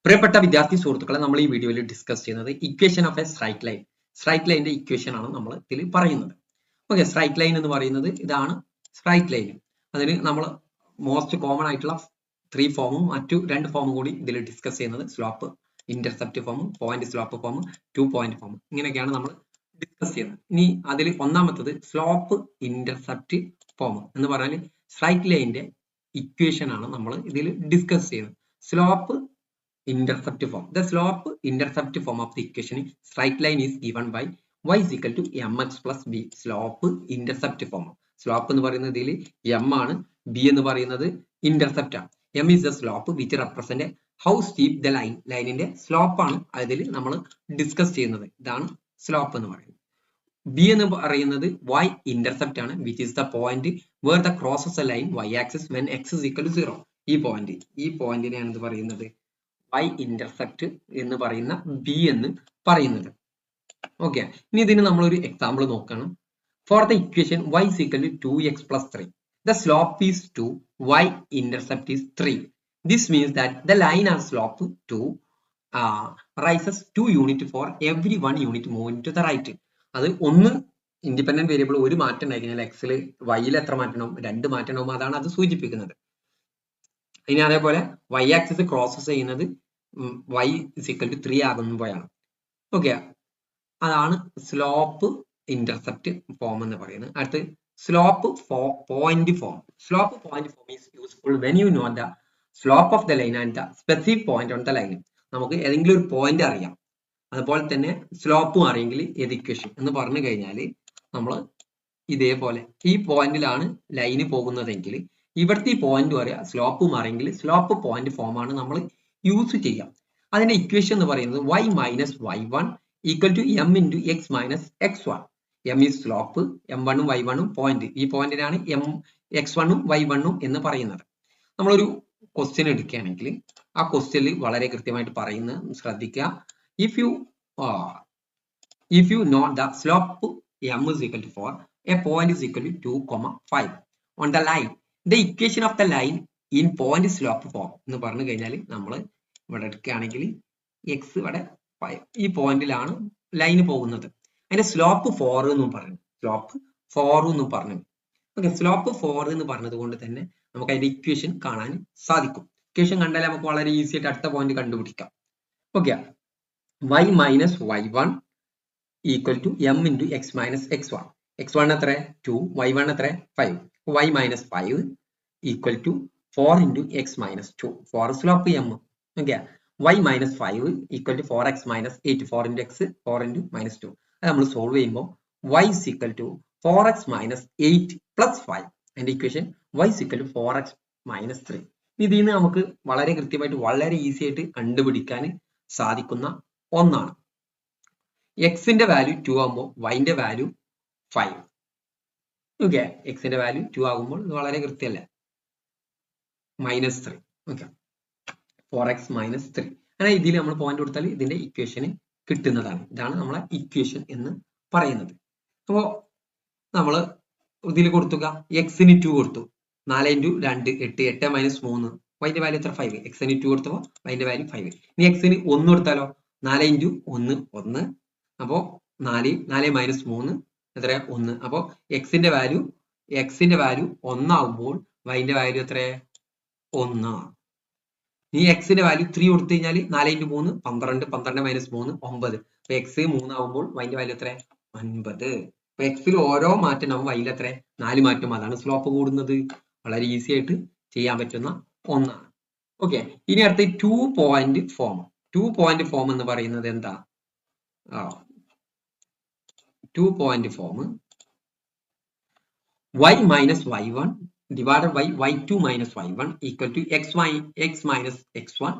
പ്രിയപ്പെട്ട വിദ്യാർത്ഥി സുഹൃത്തുക്കളെ, നമ്മൾ ഈ വീഡിയോയിൽ ഡിസ്കസ് ചെയ്യുന്നത് equation of A straight line. Straight ലൈനിന്റെ ഇക്വേഷൻ ആണ് നമ്മൾ ഇതിൽ പറയുന്നത്. ഓക്കെ, സ്ട്രൈറ്റ് ലൈൻ എന്ന് പറയുന്നത് ഇതാണ് സ്ട്രൈറ്റ് ലൈൻ. അതിന് നമ്മൾ മോസ്റ്റ് കോമൺ ആയിട്ടുള്ള 3 ഫോമും മറ്റു 2 ഫോമും കൂടി ഇതിൽ ഡിസ്കസ് ചെയ്യുന്നത് സ്ലോപ്പ് ഇന്റർസെപ്റ്റ് ഫോമും പോയിന്റ് സ്ലോപ്പ് ഫോമും 2 പോയിന്റ് ഫോമും ഇങ്ങനെയൊക്കെയാണ് നമ്മൾ ഡിസ്കസ് ചെയ്യുന്നത്. ഇനി അതിൽ ഒന്നാമത്തത് സ്ലോപ്പ് ഇന്റർസെപ്റ്റ് ഫോം എന്ന് പറഞ്ഞാൽ സ്ട്രൈറ്റ് ലൈനിന്റെ ഇക്വേഷൻ ആണ് നമ്മൾ ഇതിൽ ഡിസ്കസ് ചെയ്യുന്നത്. Slope intercept form. The slope intercept form of the equation straight line is given by y is equal to mx plus b. Slope intercept form. Slope എന്ന് പറയുന്നത് ഇതിൽ m ആണ്, b എന്ന് പറയുന്നത് intercept ആണ്. m is the slope which represent how steep the line. ലൈനിന്റെ slope ആണ് അതിൽ നമ്മൾ ഡിസ്കസ് ചെയ്യുന്നത്. ഇതാണ് സ്ലോപ്പ് എന്ന് പറയുന്നത്. b എന്ന് പറയുന്നത് y intercept ആണ്, which is the point where the crosses the line y axis when x is equal to 0. ഈ പോയിന്റിനെയാണ് ഇത് പറയുന്നത് y intercept എന്ന് പറയുന്ന b എന്ന് പറയുന്നത്. ഓക്കെ, ഇനി ഇതിന് നമ്മളൊരു എക്സാമ്പിൾ നോക്കണം. For the equation y is equal to 2x plus 3. The slope is 2, y intercept is 3. This means that the line has slope 2 rises 2 unit for every 1 unit moving to the right. അത് ഒന്ന് independent variable ഒരു മാറ്റം ഉണ്ടായി കഴിഞ്ഞാൽ എക്സിൽ വൈയിൽ എത്ര മാറ്റണം, 2 മാറ്റണം, അതാണ് അത് സൂചിപ്പിക്കുന്നത്. ഇനി അതേപോലെ y ആക്സിസ് ക്രോസ് ചെയ്യുന്നത് y is equal to 3 ആകുമ്പോഴാണ്. ഓക്കെ, അതാണ് സ്ലോപ്പ് ഇന്റർസെപ്റ്റ് ഫോം എന്ന് പറയുന്നത്. അടുത്ത് slope point form. Slope point form is useful when you know the slope of the line and the specific point on the line. നമുക്ക് ഏതെങ്കിലും ഒരു point അറിയാം, അതുപോലെ തന്നെ സ്ലോപ്പും അറിയെങ്കിൽ ഏത് ഇക്വേഷൻ എന്ന് പറഞ്ഞു കഴിഞ്ഞാൽ നമ്മൾ ഇതേപോലെ ഈ പോയിന്റിലാണ് ലൈന് പോകുന്നതെങ്കിൽ ഇവിടുത്തെ ഈ പോയിന്റും അറിയാം, സ്ലോപ്പും അറിയെങ്കിൽ സ്ലോപ്പ് പോയിന്റ് ഫോം ആണ് നമ്മൾ യൂസ് ചെയ്യാം. അതിന്റെ ഇക്വേഷൻ എന്ന് പറയുന്നത് y minus y1 equal to m into x minus x1. m is slope, m1 ഉം y1 ഉം പോയിന്റ്. ഈ പോയിന്റിനാണ് x1 ഉം y1 ഉം എന്ന് പറയുന്നത്. നമ്മളൊരു ക്വസ്റ്റ്യൻ എടുക്കുകയാണെങ്കിൽ ആ ക്വസ്റ്റ്യനിൽ വളരെ കൃത്യമായിട്ട് പറയുന്നത് ശ്രദ്ധിക്കുക. if you know the slope m is equal to 4, a point is equal to 2,5 on the line. The equation of the line in point slope form എന്ന് പറഞ്ഞു കഴിഞ്ഞാൽ നമ്മൾ ഇവിടെ എടുക്കുകയാണെങ്കിൽ എക്സ് ഇവിടെ ഈ പോയിന്റിലാണ് ലൈന് പോകുന്നത്, അതിന്റെ സ്ലോപ്പ് 4 എന്നും പറഞ്ഞു, സ്ലോപ്പ് 4 എന്നും പറഞ്ഞു. ഓക്കെ, സ്ലോപ്പ് 4 എന്ന് പറഞ്ഞത് കൊണ്ട് തന്നെ നമുക്ക് അതിന്റെ ഇക്വേഷൻ കാണാൻ സാധിക്കും. ഇക്വേഷൻ കണ്ടാൽ നമുക്ക് വളരെ ഈസി ആയിട്ട് അടുത്ത പോയിന്റ് കണ്ടുപിടിക്കാം. Okay, y minus y1 equal to m into x minus x1. x1 എത്ര 2, y1 എത്ര 5. y minus 5 equal to 4 into x minus 2. 4 slope m. Okay, y minus 5 equal to 4x minus 8. 4 into x 4 into minus 2. അത് നമ്മൾ solve ചെയ്യുമ്പോൾ y is equal to 4x minus 8 plus 5. അതിന്റെ equation y is equal to 4x minus 3. ഇതിൽ നിന്ന് നമുക്ക് വളരെ കൃത്യമായിട്ട് വളരെ ഈസി ആയിട്ട് കണ്ടുപിടിക്കാൻ സാധിക്കുന്ന ഒന്നാണ്. എക്സിന്റെ വാല്യൂ 2 ആകുമ്പോൾ വൈന്റെ വാല്യൂ 5. ഓക്കെ, എക്സിന്റെ വാല്യൂ 2 ആകുമ്പോൾ ഇത് വളരെ കൃത്യമല്ലേ, മൈനസ് 3. Okay, 4x minus 3. അങ്ങനെ ഇതിൽ നമ്മൾ പോയിന്റ് കൊടുത്താൽ ഇതിന്റെ ഇക്വേഷന് കിട്ടുന്നതാണ്. ഇതാണ് നമ്മളെ ഇക്വേഷൻ എന്ന് പറയുന്നത്. അപ്പോൾ നമ്മൾ ഇതിൽ കൊടുത്തുക എക്സിന് 2 കൊടുത്തു, 4 ഇൻറ്റു 2 8, 8 മൈനസ് 3, വൈന്റെ വാല്യൂ എത്ര 5. എക്സിന് 2 കൊടുത്തപ്പോൾ വൈന്റെ വാല്യൂ 5. ഇനി എക്സിന് 1 കൊടുത്താലോ, 4 ഇൻറ്റു 1 1, അപ്പോൾ 4 മൈനസ് 3 എത്ര 1. അപ്പോൾ എക്സിന്റെ വാല്യൂ 1 ആകുമ്പോൾ വൈന്റെ വാല്യൂ എത്ര 1. ഈ എക്സിന്റെ വാല്യൂ 3 കൊടുത്തു കഴിഞ്ഞാൽ 4 ഇൻറ്റു 3 12, 12 മൈനസ് 3 9. അപ്പൊ എക്സ് 3 ആകുമ്പോൾ വൈന്റെ വാല്യൂ എത്ര 9. അപ്പൊ എക്സിൽ ഓരോ മാറ്റം ആകുമ്പോൾ വൈയിൽ എത്ര 4 മാറ്റം. അതാണ് സ്ലോപ്പ് കൂടുന്നത്. വളരെ ഈസി ആയിട്ട് ചെയ്യാൻ പറ്റുന്ന ഒന്നാണ്. ഓക്കെ, ഇനി അടുത്ത 2 പോയിന്റ് ഫോം. 2 പോയിന്റ് ഫോം എന്ന് പറയുന്നത് എന്താ? 2 point form y minus y1 divided by y2 minus y1 equal to x minus x1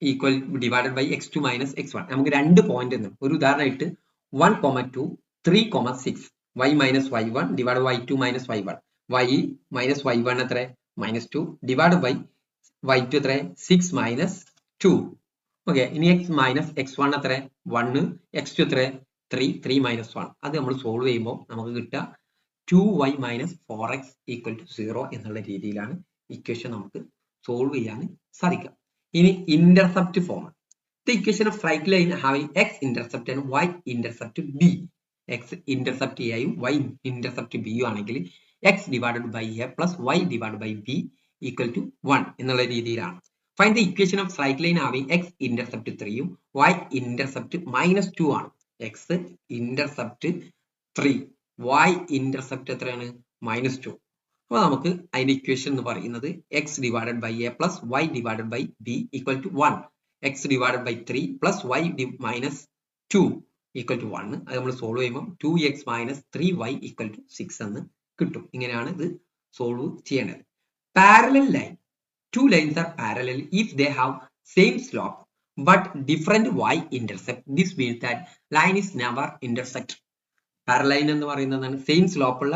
equal divided by x2 minus x1. നമുക്ക് 2 പോയിന്റ് ഉണ്ട്. ഒരു ഉദാഹരണമായിട്ട് 1,2 3,6 y minus y1 divided by y2 minus y1. y minus y1 എത്ര minus 2 divided by y2 എത്ര 6 minus 2. Okay, ഇനി x minus x1 എത്ര 1, x2 എത്ര 3 minus 1. അത് നമ്മൾ സോൾവ് ചെയ്യുമ്പോൾ നമുക്ക് കിട്ടുക 2y minus 4x equal to 0 എന്നുള്ള രീതിയിലാണ് ഇക്വേഷൻ നമുക്ക് സോൾവ് ചെയ്യാൻ സാധിക്കുക. ഇനി intercept form. The equation of straight line having x intercept and y intercept b. x intercept a യും y intercept b യും ആണെങ്കിൽ x divided by a plus y divided by b equal to 1 എന്നുള്ള രീതിയിലാണ്. Find the equation of straight line having x intercept 3 യും y intercept -2 ആണ്. x intercept 3, y intercept എത്രയാണ്? -2. അപ്പോൾ നമുക്ക് അതിന്റെ ഇക്വേഷൻ എന്ന് പറയുന്നത് x divided by a plus y divided by b equal to 1. x divided by 3 plus y minus 2 equal to 1. അത് നമ്മൾ സോൾവ് ചെയ്യുമ്പോൾ 2x minus 3y equal to 6 എന്ന് കിട്ടും. ഇങ്ങനെയാണ് ഇത് സോൾവ് ചെയ്യേണ്ടത്. Parallel line. Two lines are parallel if they have same slope but different y intercept. This means that line is never intersect. Parallel line എന്ന് പറയുന്നതാണ് same slope ഉള്ള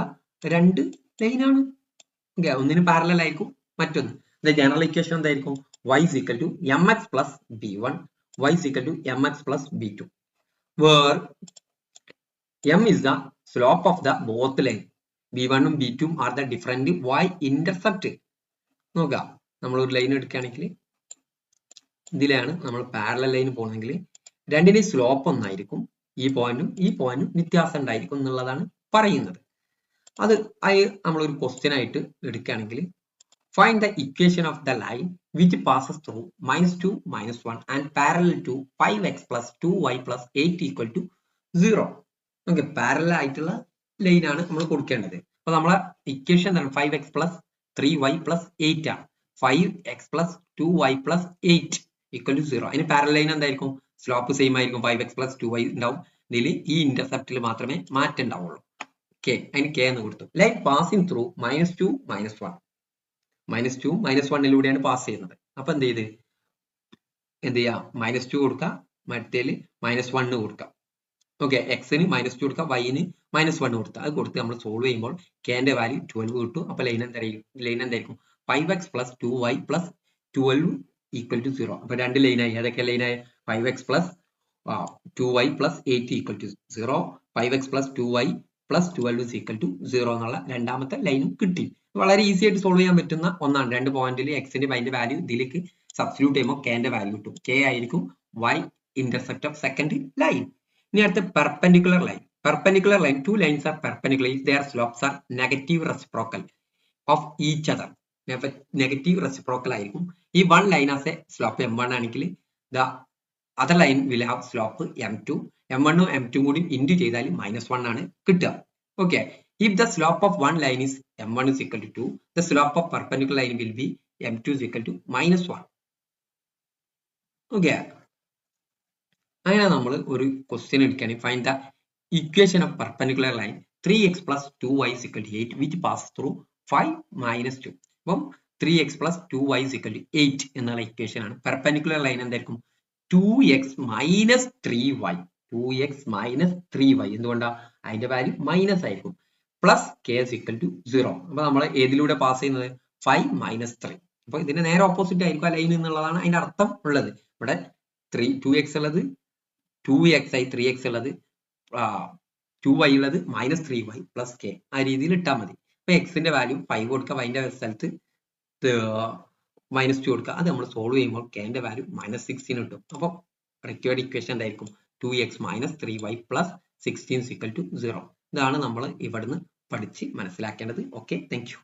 രണ്ട് line ആണ്. ഒന്നിന് പാരലൽ ആയിരിക്കും മറ്റൊന്ന്. The general equation എന്തായിരിക്കും? y is equal to mx plus b1, y is equal to mx plus b2, where m is the slope of the both line. b1 ഉം b2 ഉം are the different y intercept. നോക്കാം, നമ്മൾ ഒരു line എടുക്കുകയാണെങ്കിൽ ഇതിലാണ് നമ്മൾ parallel line പോകുന്നെങ്കിൽ രണ്ടിന്റെ slope ഒന്നായിരിക്കും, ഈ പോയിന്റും വ്യത്യാസം ഉണ്ടായിരിക്കും എന്നുള്ളതാണ് പറയുന്നത്. അത് നമ്മളൊരു ക്വസ്റ്റ്യൻ ആയിട്ട് എടുക്കുകയാണെങ്കിൽ find the equation of the line which passes through -2 -1 and parallel to 5x plus 2y plus 8 equal to 0. Okay, parallel ആയിട്ടുള്ള ലൈൻ ആണ് നമ്മൾ കൊടുക്കേണ്ടത്. അപ്പൊ നമ്മളെ ഇക്വേഷൻ എന്താണ്? 5x plus 3y plus 8 ആണ്. 5x plus 2y plus 8 equal to 0. അതിന് parallel line എന്തായിരിക്കും? സ്ലോപ്പ് സെയിം ആയിരിക്കും, 5x plus 2y ഉണ്ടാവും. ഇതിൽ ഈ ഇന്റർസെപ്റ്റിൽ മാത്രമേ മാറ്റം ഉണ്ടാവുള്ളൂ. ഓക്കെ, അതിന് k എന്ന് കൊടുത്തു. Line passing through -2 -1. -2 -1 പാസ് ചെയ്യുന്നത്. അപ്പൊ എന്ത് ചെയ്യാം? -2 കൊടുക്കാം, മറ്റേല് -1 കൊടുക്കാം. ഓക്കെ, എക്സിന് -2 കൊടുക്കാം, വൈന് -1 കൊടുക്കാം. അത് കൊടുത്ത് നമ്മൾ സോൾവ് ചെയ്യുമ്പോൾ kന്റെ വാല്യൂ 12 കിട്ടും. അപ്പൊ ലൈൻ എന്തായിരിക്കും? 5x plus 2y plus 12 equal to 0. അപ്പൊ രണ്ട് ലൈനായി. ഏതൊക്കെ ലൈനായി? 5x plus 2y plus 8 equal to 0, 5x plus 2y plus 12 is equal to 0 എന്നുള്ള രണ്ടാമത്തെ ലൈനും കിട്ടി. വളരെ ഈസി ആയിട്ട് സോൾവ് ചെയ്യാൻ പറ്റുന്ന ഒന്നാണ്. രണ്ട് പോയിന്റിൽ എക്സിന്റെ വൈന്റെ വാല്യൂ ഇതിലേക്ക് സബ്സ്റ്റിറ്റ്യൂട്ട് ചെയ്യുമ്പോൾ kന്റെ വാല്യൂ കിട്ടും. k ആയിരിക്കും y intercept of second line. ഇനി അടുത്ത perpendicular line. Perpendicular line, two lines are perpendicular if their slopes are negative reciprocal of each other. Negative reciprocal ആയിരിക്കും. ഈ one line as A slope m1 ആണെങ്കിൽ the other line will have slope m2. m1 ഉം m2 കൂടി into ചെയ്താൽ -1 ആണ് കിട്ടുക. Okay, if the slope of one line is m1 is equal to 2, the slope of perpendicular line will be m2 is equal to -1. Okay, അങ്ങനെ നമ്മൾ ഒരു question എടുക്കുകയാണെങ്കിൽ find the equation of perpendicular line 3x plus 2y is equal to 8 which passes through 5 - 2. അപ്പം 3x plus 2y is equal to 8 എന്നുള്ള equation ആണ്. Perpendicular line എന്തായിരിക്കും? 2x minus 3y. 2x minus 3y. എന്തുകൊണ്ടാ? അതിന്റെ value minus ആയിരിക്കും. Plus k is equal to 0. അപ്പൊ നമ്മൾ ഏതിലൂടെ pass ചെയ്യുന്നത്? 5 - 3. അപ്പൊ ഇതിന്റെ നേരെ ഓപ്പോസിറ്റ് ആയിരിക്കും ആ ലൈൻ എന്നുള്ളതാണ് അതിന്റെ അർത്ഥം ഉള്ളത്. ഇവിടെ 2x ഉള്ളത് 2x ആയി, 3x ഉള്ളത് 2y ഉള്ളത് -3y plus k. ആ രീതിയിൽ ഇട്ടാൽ മതി. അപ്പൊ എക്സിന്റെ വാല്യൂ 5 കൊടുക്കുക, വൈന്റെ സ്ഥലത്ത് -2 കൊടുക്കുക. അത് നമ്മൾ സോൾവ് ചെയ്യുമ്പോൾ kന്റെ വാല്യൂ -16 കിട്ടും. അപ്പൊ റിക്വയർഡ് ഇക്വേഷൻ എന്തായിരിക്കും? 2x minus 3y plus 16 is equal to 0. ഇതാണ് നമ്മൾ ഇവിടുന്ന് പഠിച്ച് മനസ്സിലാക്കേണ്ടത്. Okay, thank you.